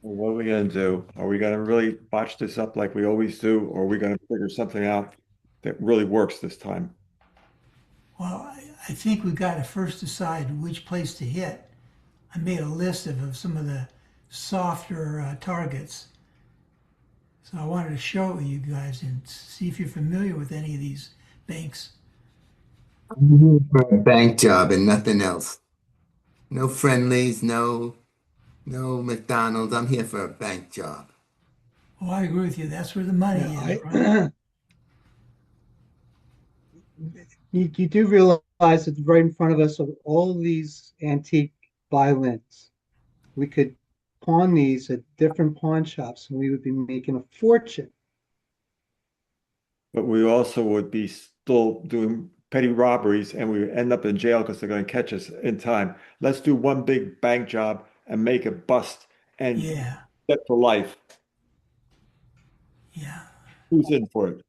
Well, what are we going to do? Are we going to really botch this up like we always do, or are we going to figure something out that really works this time? Well, I think we've got to first decide which place to hit. I made a list of some of the softer targets. So I wanted to show it with you guys and see if you're familiar with any of these banks. I'm here for a bank job and nothing else. No friendlies, no McDonald's. I'm here for a bank job. Oh, I agree with you. That's where the Yeah, money is, right? you do realize that right in front of us are all these antique violins. We could pawn these at different pawn shops and we would be making a fortune. But we also would be still doing petty robberies and we would end up in jail because they're going to catch us in time. Let's do one big bank job and make it bust and Yeah, get for life. yeah. Who's in for it?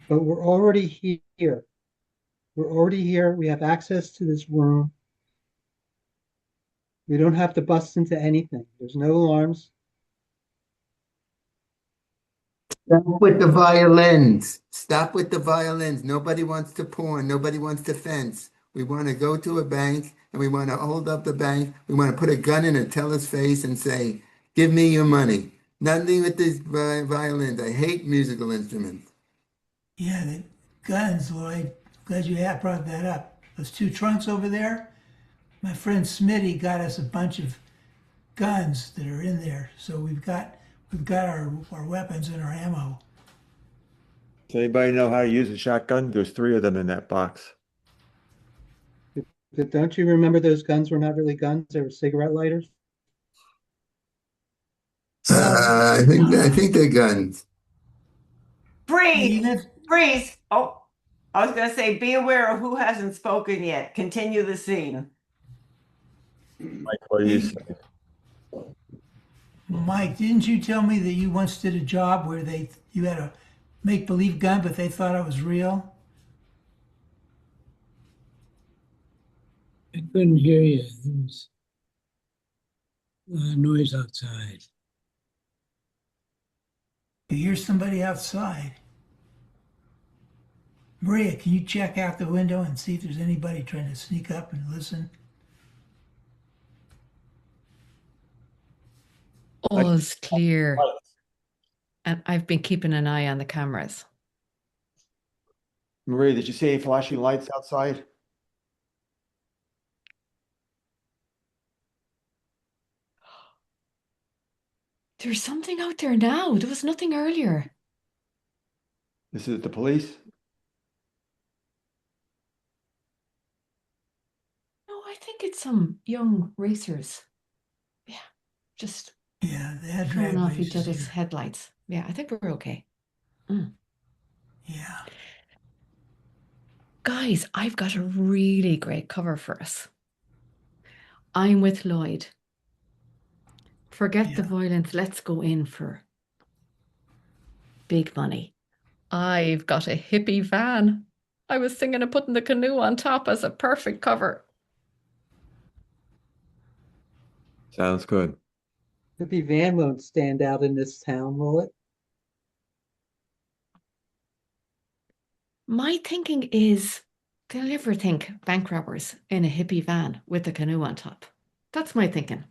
But we're already here. We're already here. We have access to this room. We don't have to bust into anything. There's no alarms. Stop with the violins. Stop with the violins. Nobody wants to pawn. Nobody wants to fence. We want to go to a bank and we want to hold up the bank. We want to put a gun in a teller's face and say, "Give me your money." Nothing with these violins. I hate musical instruments. Yeah, the guns, Lloyd. Glad you had brought that up. Those two trunks over there, my friend Smitty got us a bunch of guns that are in there. So we've got our weapons and our ammo. Does anybody know how to use a shotgun? There's three of them in that box. Don't you remember those guns were not really guns? They were cigarette lighters. I think they're guns. Hey, Freeze, even if freeze. Oh, I was going to say, be aware of who hasn't spoken yet. Continue the scene. Mike, what do you hey, say? Mike, didn't you tell me that you once did a job where you had a make believe gun, but they thought it was real? I couldn't hear you. There was a lot of noise outside. You hear somebody outside. Maria, can you check out the window and see if there's anybody trying to sneak up and listen? I, All's clear. And I've been keeping an eye on the cameras. Maria, did you see any flashing lights outside? There's something out there now. There was nothing earlier. This is the police. No, I think it's some young racers. Yeah, just Yeah, they had throwing drag off each races other's here. headlights. Yeah, I think we're okay. Mm. Yeah. Guys, I've got a really great cover for us. I'm with Lloyd. Forget the Yeah. violence. Let's go in for big money. I've got a hippie van. I was thinking of putting the canoe on top as a perfect cover. Sounds good. Hippie van won't stand out in this town, will it? My thinking is they'll ever think bank robbers in a hippie van with a canoe on top. That's my thinking.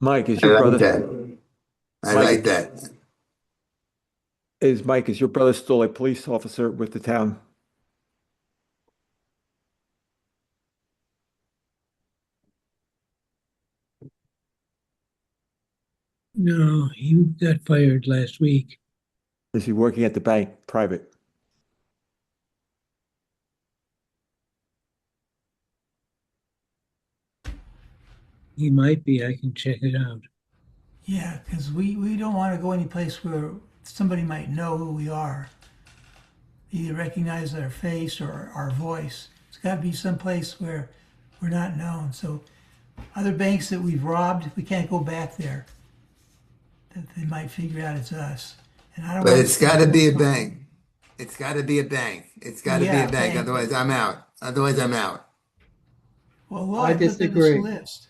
Mike, is I your like brother that. I Mike like that. is your brother still a police officer with the town? No, he got fired last week. Is he working at the bank private? He might be. I can check it out. Yeah, because we don't want to go any place where somebody might know who we are. Either recognize our face or our voice. It's got to be someplace where we're not known. So other banks that we've robbed, we can't go back there. That they might figure out it's us. And I don't But want it's to got to steal be a something. bank. It's got to be a bank. It's got to be a Yeah, bank. bank. Otherwise, I'm out. Otherwise, I'm out. Well, we'll I I put them this disagree. list.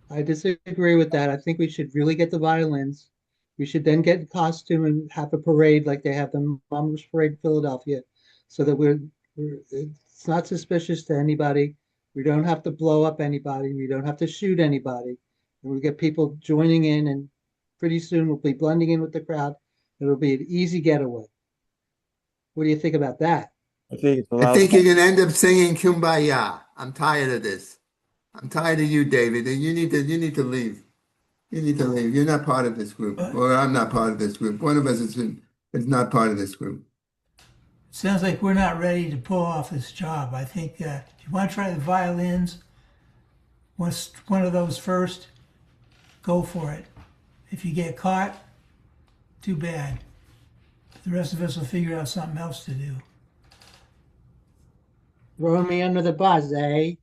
I disagree with that. I think we should really get the violins. We should then get in costume and have a parade like they have the Mummers Parade in Philadelphia, so that it's not suspicious to anybody. We don't have to blow up anybody. We don't have to shoot anybody. And we get people joining in, and pretty soon we'll be blending in with the crowd. It'll be an easy getaway. What do you think about that? I think it's I allowed. think you're going to end up singing Kumbaya. I'm tired of this. I'm tired of you, David. And you need to leave. You need to leave. You're not part of this group, But or I'm not part of this group. One of us is not part of this group. it sounds like we're not ready to pull off this job. I think if you want to try the violins, what's one of those first, go for it. If you get caught, too bad. The rest of us will figure out something else to do. Throw me under the bus, eh?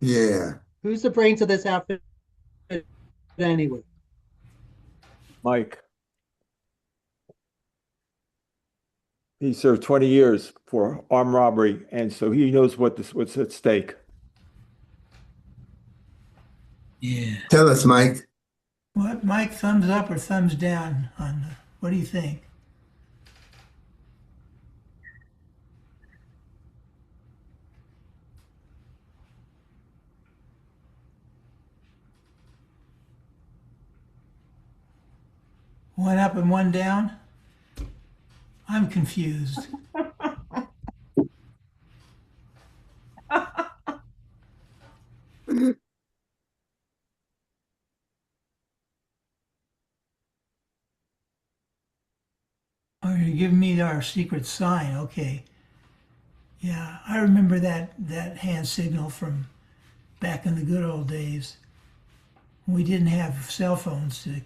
Yeah. Who's the brains of this outfit anyway? Mike, he served 20 years for armed robbery, and so he knows what's at stake. Yeah. Tell us, Mike. What, Mike, thumbs up or thumbs down on what do you think? One up and one down? I'm confused. Oh, you're giving me our secret sign. Okay. Yeah, I remember that hand signal from back in the good old days. We didn't have cell phones to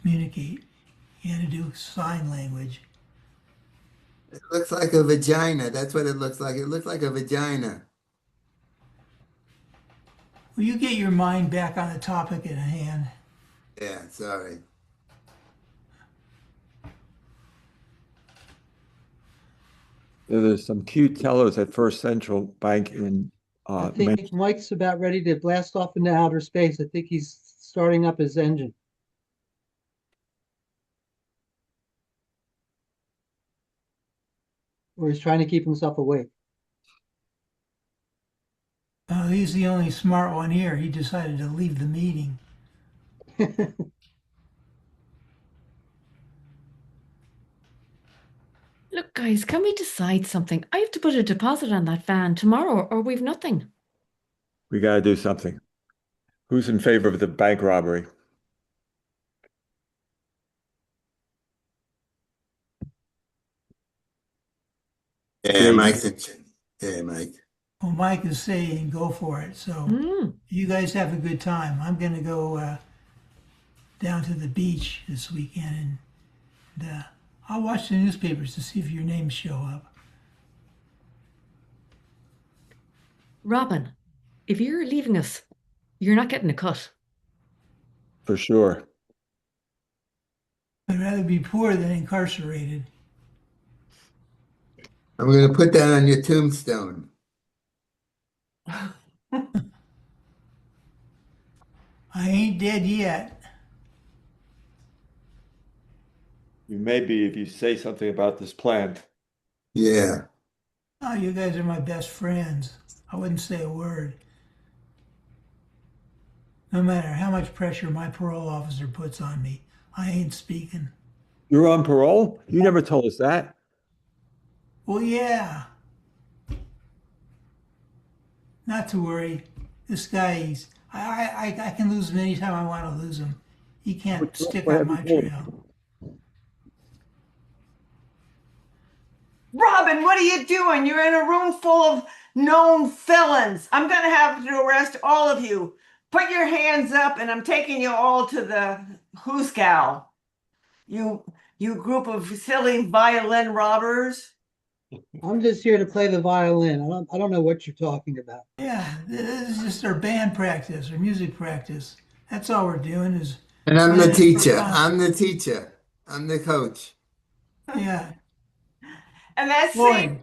communicate. You had to do sign language. It looks like a vagina. That's what it looks like. It looks like a vagina. Will you get your mind back on the topic at hand? Yeah, sorry. There's some cute tellers at First Central Bank in I think Mike's about ready to blast off into outer space. I think he's starting up his engine. Or he's trying to keep himself awake. He's the only smart one here. He decided to leave the meeting. Look, guys, can we decide something? I have to put a deposit on that van tomorrow, or we've nothing. We got to do something. Who's in favor of the bank robbery? Yeah, Dave, Mike's in. Yeah, Mike. Well, Mike is saying go for it. So Mm. you guys have a good time. I'm going to go down to the beach this weekend and I'll watch the newspapers to see if your names show up. Robin, if you're leaving us, you're not getting a cut. for sure. I'd rather be poor than incarcerated. I'm going to put that on your tombstone. I ain't dead yet. You may be if you say something about this plan. Yeah. Oh, you guys are my best friends. I wouldn't say a word. No matter how much pressure my parole officer puts on me, I ain't speaking. You're on parole? You never told us that. Well, yeah. Not to worry. This guy, I can lose him anytime I want to lose him. He can't stick What on my have you told trail. Robin, what are you doing? You're in a room full of known felons. I'm going to have to arrest all of you. Put your hands up, and I'm taking you all to the Hooskow. You group of silly violin robbers. I'm just here to play the violin. I don't know what you're talking about. Yeah, this is just our band practice or music practice. That's all we're doing is And I'm the playing it for teacher. fun. I'm the teacher. I'm the coach. Yeah. And that's Lloyd,